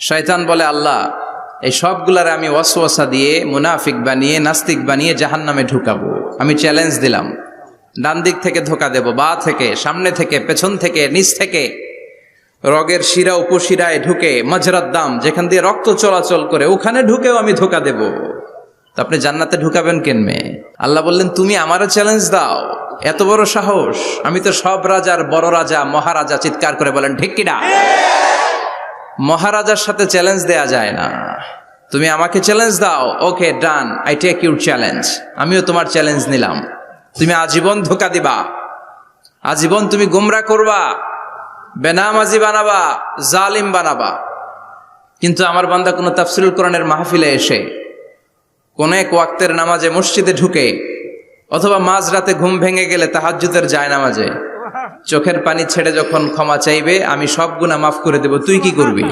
শয়তান বলে, আল্লাহ এই সবগুলারে আমি ওয়াসওয়াসা দিয়ে মুনাফিক বানিয়ে নাস্তিক বানিয়ে জাহান্নামে ঢুকাবো। আমি চ্যালেঞ্জ দিলাম, ডান দিক থেকে ধোকা দেব, বা থেকে, সামনে থেকে, পেছন থেকে, নিচ থেকে, রগের শিরা উপশিরায় ঢুকে, মাজরাত দাম যেখান দিয়ে রক্ত চলাচল করে ওখানে ঢুকেও আমি ধোকা দেব। তো আপনি জান্নাতে ঢুকাবেন কেনমে? আল্লাহ বললেন, তুমি আমারও চ্যালেঞ্জ দাও, এত বড় সাহস? আমি তো সব রাজার বড় রাজা, মহারাজা। চিৎকার করে বলেন ঠিক কিনা? মহারাজার সাথে চ্যালেঞ্জ দেয়া যায় না। তুমি আমাকে চ্যালেঞ্জ দাও, ওকে ডান, আই টেক ইউর চ্যালেঞ্জ। আমিও তোমার চ্যালেঞ্জ নিলাম। তুমি আজীবন ধোকা দিবা, আজীবন তুমি গুমরাহ করবা, বেনামাজি বানাবা, জালিম বানাবা। কিন্তু আমার বান্দা কোনো তাফসীরুল কোরআনের মাহফিলে এসে কোন এক ওয়াক্তের নামাজে মসজিদে ঢুকে, অথবা মাঝরাতে ঘুম ভেঙে গেলে তাহাজ্জুদের জায়নামাজে চোখের পানি ছেড়ে যখন ক্ষমা চাইবে, আমি সব গুনাহ মাফ করে দেব, তুই কি করবি?